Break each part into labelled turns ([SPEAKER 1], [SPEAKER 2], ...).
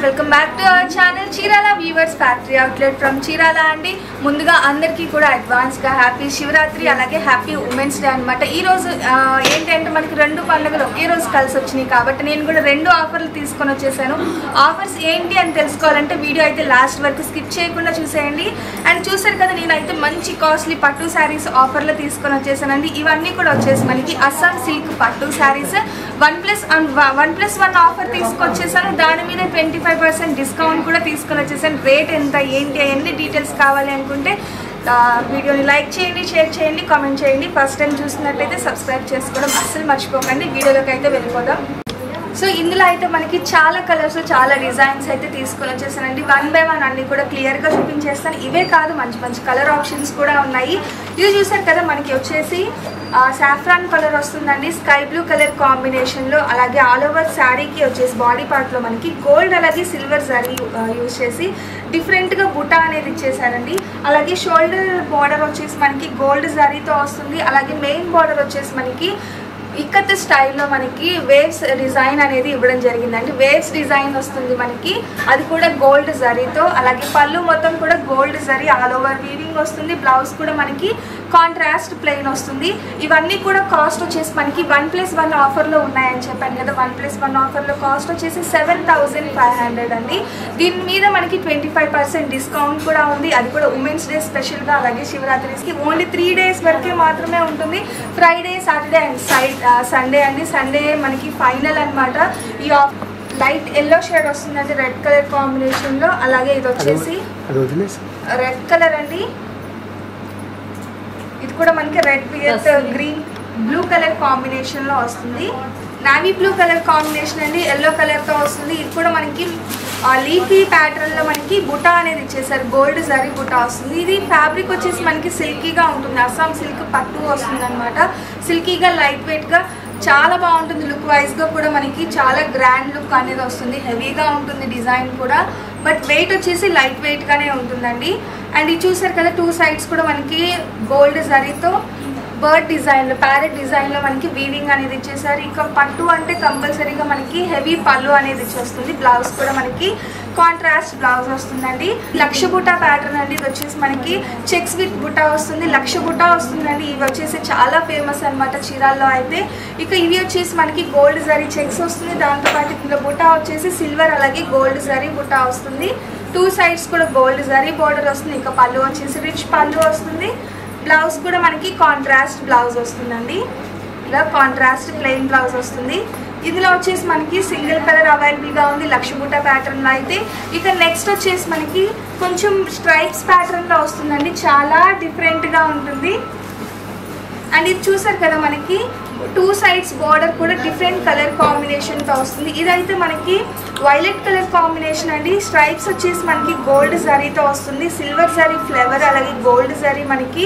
[SPEAKER 1] Welcome back to our channel Chirala viewers factory outlet from Chirala అండి. ముందుగా అందరికీ కూడా అడ్వాన్స్గా హ్యాపీ శివరాత్రి అలాగే హ్యాపీ ఉమెన్స్ డే అనమాట. ఈరోజు ఏంటంటే మనకి రెండు పండుగలు ఒకే రోజు కలిసి వచ్చినాయి కాబట్టి నేను కూడా రెండు ఆఫర్లు తీసుకొని వచ్చేసాను. ఆఫర్స్ ఏంటి అని తెలుసుకోవాలంటే వీడియో అయితే లాస్ట్ వరకు స్కిప్ చేయకుండా చూసేయండి. అండ్ చూసారు కదా, నేనైతే మంచి కాస్ట్లీ పట్టు శారీస్ ఆఫర్లో తీసుకొని వచ్చేసానండి. ఇవన్నీ కూడా వచ్చేసి మనకి అస్సాం సిల్క్ పట్టు శారీస్ 1+1 ఆఫర్ తీసుకొచ్చేసాను. దాని మీద 25% డిస్కౌంట్ కూడా తీసుకొని వచ్చేసాను. రేట్ ఎంత ఏంటి అన్ని డీటెయిల్స్ కావాలి అనుకుంటే వీడియోని లైక్ చేయండి, షేర్ చేయండి, కామెంట్ చేయండి. ఫస్ట్ టైం చూసినట్లయితే సబ్స్క్రైబ్ చేసుకోవడం అస్సలు మర్చిపోకండి. వీడియోలోకి అయితే వెళ్ళిపోదాం. సో ఇందులో అయితే మనకి చాలా కలర్స్ చాలా డిజైన్స్ అయితే తీసుకొని వచ్చేసానండి. 1 by 1 అన్ని కూడా క్లియర్గా చూపించేస్తాను. ఇవే కాదు, మంచి మంచి కలర్ ఆప్షన్స్ కూడా ఉన్నాయి. ఇది చూసారు కదా, మనకి వచ్చేసి సాఫ్రాన్ కలర్ వస్తుందండి, స్కై బ్లూ కలర్ కాంబినేషన్లో. అలాగే ఆల్ ఓవర్ శారీకి వచ్చేసి బాడీ పార్ట్లో మనకి గోల్డ్ అలాగే సిల్వర్ జరీ యూజ్ చేసి డిఫరెంట్గా బుటా అనేది ఇచ్చేసారండి. అలాగే షోల్డర్ బార్డర్ వచ్చేసి మనకి గోల్డ్ జరీతో వస్తుంది. అలాగే మెయిన్ బార్డర్ వచ్చేసి మనకి ఇక్కత్ స్టైల్లో మనకి వేవ్స్ డిజైన్ అనేది ఇవ్వడం జరిగిందండి. వేవ్స్ డిజైన్ వస్తుంది మనకి, అది కూడా గోల్డ్ జరీతో. అలాగే పళ్ళు మొత్తం కూడా gold zari all over weaving వస్తుంది. బ్లౌజ్ కూడా మనకి కాంట్రాస్ట్ ప్లెయిన్ వస్తుంది. ఇవన్నీ కూడా కాస్ట్ వచ్చేసి మనకి 1+1 ఆఫర్లో ఉన్నాయని చెప్పాను కదా. 1+1 ఆఫర్లో కాస్ట్ వచ్చేసి 7,500 అండి. దీని మీద మనకి 25% డిస్కౌంట్ కూడా ఉంది. అది కూడా ఉమెన్స్ డే స్పెషల్గా, అలాగే శివరాత్రికి ఓన్లీ 3 days వరకే మాత్రమే ఉంటుంది. ఫ్రైడే, సాటర్డే అండ్ సండే అండి. సండే మనకి ఫైనల్ అనమాట. ఈ లైట్ ఎల్లో షేడ్ వస్తుందండి రెడ్ కలర్ కాంబినేషన్లో. అలాగే ఇది వచ్చేసి రెడ్ కలర్ అండి. ఇది కూడా మనకి red with green blue colour కాంబినేషన్లో వస్తుంది. నావీ బ్లూ కలర్ కాంబినేషన్ అండి, ఎల్లో కలర్తో వస్తుంది. ఇది కూడా మనకి లీఫీ ప్యాటర్న్లో మనకి బుటా అనేది ఇచ్చేసారు, గోల్డ్ జరీ బుటా వస్తుంది. ఇది ఫ్యాబ్రిక్ వచ్చేసి మనకి సిల్కీగా ఉంటుంది, అస్సాం సిల్క్ పట్టు వస్తుంది అనమాట. సిల్కీగా లైట్ వెయిట్గా చాలా బాగుంటుంది. లుక్ వైజ్గా కూడా మనకి చాలా గ్రాండ్ లుక్ అనేది వస్తుంది. హెవీగా ఉంటుంది డిజైన్ కూడా, బట్ వెయిట్ వచ్చేసి లైట్ వెయిట్గానే ఉంటుందండి. అండ్ ఇది చూసారు కదా, 2 sides కూడా మనకి గోల్డ్ జరీతో బర్డ్ డిజైన్లో, ప్యారెట్ డిజైన్లో మనకి వీవింగ్ అనేది ఇచ్చేసారు. ఇక పట్టు అంటే కంపల్సరీగా మనకి హెవీ పళ్ళు అనేది ఇచ్చేస్తుంది. బ్లౌజ్ కూడా మనకి కాంట్రాస్ట్ బ్లౌజ్ వస్తుందండి. లక్ష బుటా ప్యాటర్న్ అండి. ఇది వచ్చేసి మనకి చెక్స్ విత్ బుటా వస్తుంది, లక్ష బుటా వస్తుందండి. ఇవి వచ్చేసి చాలా ఫేమస్ అనమాట చీరాల్లో అయితే. ఇక ఇవి వచ్చేసి మనకి గోల్డ్ జరీ చెక్స్ వస్తుంది. దాంతోపాటు ఇందులో బుటా వచ్చేసి సిల్వర్ అలాగే గోల్డ్ జరీ బుటా వస్తుంది. 2 sides కూడా గోల్డ్ జరీ బార్డర్ వస్తుంది. ఇక పళ్ళు వచ్చేసి రిచ్ పళ్ళు వస్తుంది. బ్లౌజ్ కూడా మనకి కాంట్రాస్ట్ బ్లౌజ్ వస్తుందండి. ఇలా కాంట్రాస్ట్ ప్లెయిన్ బ్లౌజ్ వస్తుంది. ఇందులో వచ్చేసి మనకి సింగిల్ కలర్ అవైలబుల్గా ఉంది లక్ష బుటా ప్యాటర్న్లో అయితే. ఇక నెక్స్ట్ వచ్చేసి మనకి కొంచెం స్ట్రైప్స్ ప్యాటర్న్లో వస్తుందండి, చాలా డిఫరెంట్గా ఉంటుంది. అండ్ ఇది చూసారు కదా, మనకి 2 sides బార్డర్ కూడా డిఫరెంట్ కలర్ కాంబినేషన్తో వస్తుంది. ఇదైతే మనకి వైలెట్ కలర్ కాంబినేషన్ అండి. స్ట్రైప్స్ వచ్చేసి మనకి గోల్డ్ జరీతో వస్తుంది, సిల్వర్ జరీ ఫ్లేవర్ అలాగే గోల్డ్ జరీ మనకి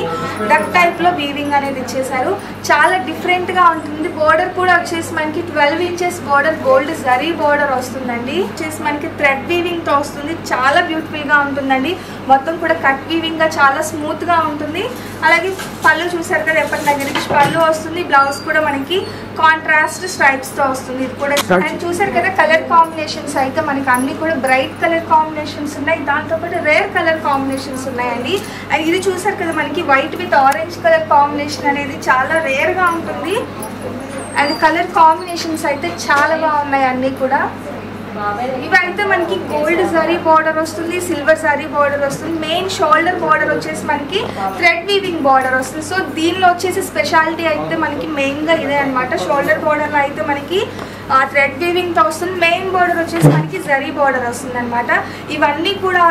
[SPEAKER 1] డక్ టైప్లో వీవింగ్ అనేది ఇచ్చేసారు. చాలా డిఫరెంట్గా ఉంటుంది. బార్డర్ కూడా వచ్చేసి మనకి 12 inches border gold zari border వస్తుందండి. వచ్చేసి మనకి థ్రెడ్ వీవింగ్తో వస్తుంది, చాలా బ్యూటిఫుల్గా ఉంటుందండి. మొత్తం కూడా కట్ వీవింగ్గా చాలా స్మూత్గా ఉంటుంది. అలాగే పళ్ళు చూసారు కదా, ఎప్పటిలాగే రిచ్ పళ్ళు వస్తుంది. బ్లౌజ్ కూడా మనకి కాంట్రాస్ట్ స్ట్రైప్స్ తో వస్తుంది. ఇది కూడా అండ్ చూసారు కదా, కలర్ కాంబినేషన్స్ అయితే మనకి అన్ని కూడా బ్రైట్ కలర్ కాంబినేషన్స్ ఉన్నాయి. దాంతోపాటు రేర్ కలర్ కాంబినేషన్స్ ఉన్నాయండి. అండ్ ఇది చూసారు కదా, మనకి white with orange colour combination అనేది చాలా రేర్ గా ఉంటుంది. అండ్ కలర్ కాంబినేషన్స్ అయితే చాలా బాగున్నాయి అన్ని కూడా. ఇవైతే మనకి గోల్డ్ జరీ బార్డర్ వస్తుంది, సిల్వర్ జరీ బార్డర్ వస్తుంది. మెయిన్ షోల్డర్ బార్డర్ వచ్చేసి మనకి థ్రెడ్ వీవింగ్ బార్డర్ వస్తుంది. సో దీనిలో వచ్చేసి స్పెషాలిటీ అయితే మనకి మెయిన్గా ఇదే అనమాట. షోల్డర్ బార్డర్లో అయితే మనకి థ్రెడ్ వీవింగ్తో వస్తుంది. మెయిన్ బార్డర్ వచ్చేసి మనకి జరీ బార్డర్ వస్తుంది అనమాట. ఇవన్నీ కూడా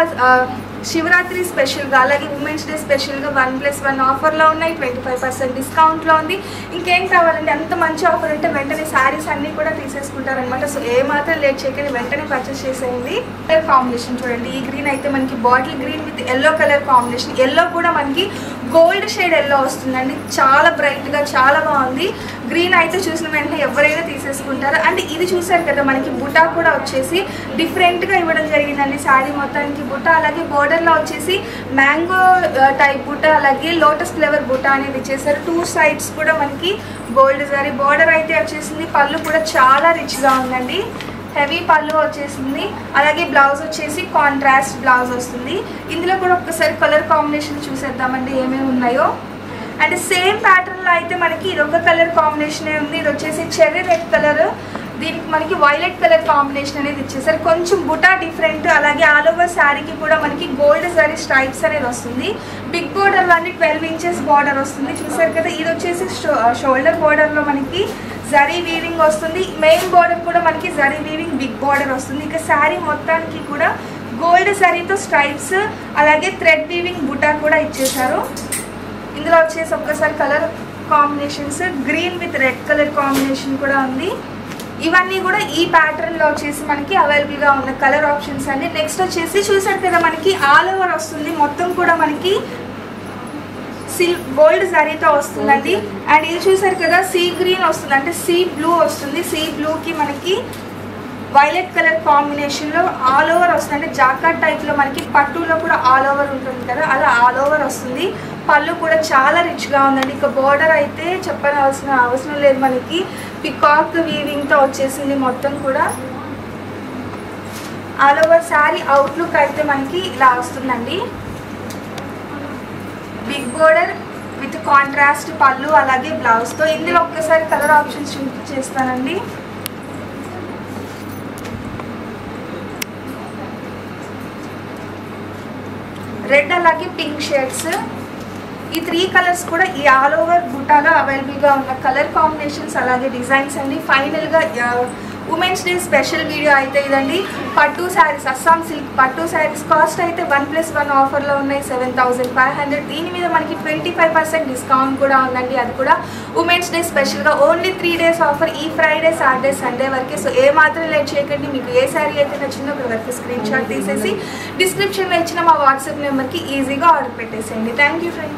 [SPEAKER 1] శివరాత్రి స్పెషల్గా అలాగే ఉమెన్స్ డే స్పెషల్గా 1+1 ఆఫర్లో ఉన్నాయి. 25% డిస్కౌంట్లో ఉంది. ఇంకేం కావాలంటే అంత మంచి ఆఫర్ ఉంటే వెంటనే శారీస్ అన్నీ కూడా తీసేసుకుంటారనమాట. సో ఏమాత్రం లేట్ చేయకండి, వెంటనే పర్చేస్ చేసేయండి. కలర్ కాంబినేషన్ చూడండి, ఈ గ్రీన్ అయితే మనకి bottle green with yellow colour combination. Yellow కూడా మనకి గోల్డ్ షేడ్ ఎల్లో వస్తుందండి, చాలా బ్రైట్గా చాలా బాగుంది. గ్రీన్ అయితే చూసిన వెంటనే ఎవరైనా తీసేసుకుంటారు. అండ్ ఇది చూసారు కదా, మనకి బుటా కూడా వచ్చేసి డిఫరెంట్గా ఇవ్వడం జరిగిందండి. శారీ మొత్తానికి బుటా, అలాగే బోర్డర్లో వచ్చేసి మ్యాంగో టైప్ బుటా అలాగే లోటస్ ఫ్లేవర్ బుటా అనేది ఇచ్చేసారు. 2 sides కూడా మనకి గోల్డ్ జరీ బోర్డర్ అయితే వచ్చేసింది. పళ్ళు కూడా చాలా రిచ్గా ఉందండి. హెవీ పళ్ళు వచ్చేసింది. అలాగే బ్లౌజ్ వచ్చేసి కాంట్రాస్ట్ బ్లౌజ్ వస్తుంది. ఇందులో కూడా ఒక్కసారి కలర్ కాంబినేషన్ చూసేద్దామండి ఏమేమి ఉన్నాయో. అండ్ సేమ్ ప్యాటర్న్లో అయితే మనకి ఇదొక కలర్ కాంబినేషన్ ఉంది. ఇది వచ్చేసి చెర్రీ రెడ్ కలర్, దీనికి మనకి వైలెట్ కలర్ కాంబినేషన్ అనేది ఇచ్చేసారు. కొంచెం బుటా డిఫరెంట్. అలాగే ఆల్ ఓవర్ శారీకి కూడా మనకి గోల్డ్ జరీ స్ట్రైప్స్ అనేది వస్తుంది. బిగ్ బోర్డర్ అన్ని 12 ఇంచెస్ బార్డర్ వస్తుంది. చూసారు కదా, ఇది వచ్చేసి షోల్డర్ బార్డర్లో మనకి జరీ వీవింగ్ వస్తుంది. మెయిన్ బార్డర్ కూడా మనకి జరీ వీవింగ్ బిగ్ బార్డర్ వస్తుంది. ఇక శారీ మొత్తానికి కూడా గోల్డ్ జరీతో స్ట్రైప్స్ అలాగే థ్రెడ్ వీవింగ్ బుటా కూడా ఇచ్చేసారు. ఇందులో వచ్చేసి ఒక్కసారి colour combinations green with red colour combination కూడా ఉంది. ఇవన్నీ కూడా ఈ ప్యాటర్న్లో వచ్చేసి మనకి అవైలబుల్గా ఉన్న కలర్ ఆప్షన్స్ అండి. నెక్స్ట్ వచ్చేసి చూసారు కదా, మనకి ఆల్ ఓవర్ వస్తుంది. మొత్తం కూడా మనకి గోల్డ్ జరీతో వస్తుందండి. అండ్ ఇది చూసారు కదా, సీ గ్రీన్ వస్తుంది, అంటే సీ బ్లూ వస్తుంది. సీ బ్లూకి మనకి వైలెట్ కలర్ కాంబినేషన్లో ఆల్ ఓవర్ వస్తుంది. అంటే జాకెట్ టైప్లో మనకి పట్టులో కూడా ఆల్ ఓవర్ ఉంటుంది కదా, అలా ఆల్ ఓవర్ వస్తుంది. పళ్ళు కూడా చాలా రిచ్గా ఉందండి. ఇక బోర్డర్ అయితే చెప్పనవలసిన అవసరం లేదు, మనకి పికాక్ వీవింగ్తో వచ్చేసింది. మొత్తం కూడా ఆల్ ఓవర్ శారీ అవుట్లుక్ అయితే మనకి ఇలా వస్తుందండి. బిగ్ బోర్డర్ విత్ కాంట్రాస్ట్ పళ్ళు అలాగే బ్లౌజ్తో. ఇందులో ఒక్కసారి కలర్ ఆప్షన్స్ చూపించేస్తానండి. రెడ్ అలాగే పింక్ షేడ్స్, ఈ 3 కలర్స్ కూడా ఈ ఆల్ ఓవర్ బుటాలో అవైలబుల్గా ఉన్న కలర్ కాంబినేషన్స్ అలాగే డిజైన్స్ అండి. ఫైనల్గా ఉమెన్స్ డే స్పెషల్ వీడియో అయితే ఇదండి. పట్టు శారీస్, అస్సాం సిల్క్ పట్టు శారీస్ కాస్ట్ అయితే 1+1 ఆఫర్లో ఉన్నాయి 7,500. దీని మీద మనకి 25% డిస్కౌంట్ కూడా ఉందండి. అది కూడా ఉమెన్స్ డే స్పెషల్గా ఓన్లీ 3 డేస్ ఆఫర్, ఈ ఫ్రైడే సాటర్డే సండే వరకే. సో ఏ మాత్రం లేట్ చేయకండి. మీకు ఏ శారీ అయితే నచ్చిందో ఒక వరకు స్క్రీన్ షాట్ తీసేసి డిస్క్రిప్షన్లో ఇచ్చిన మా వాట్సాప్ నెంబర్కి ఈజీగా ఆర్డర్ పెట్టేసేయండి. Thank you friends.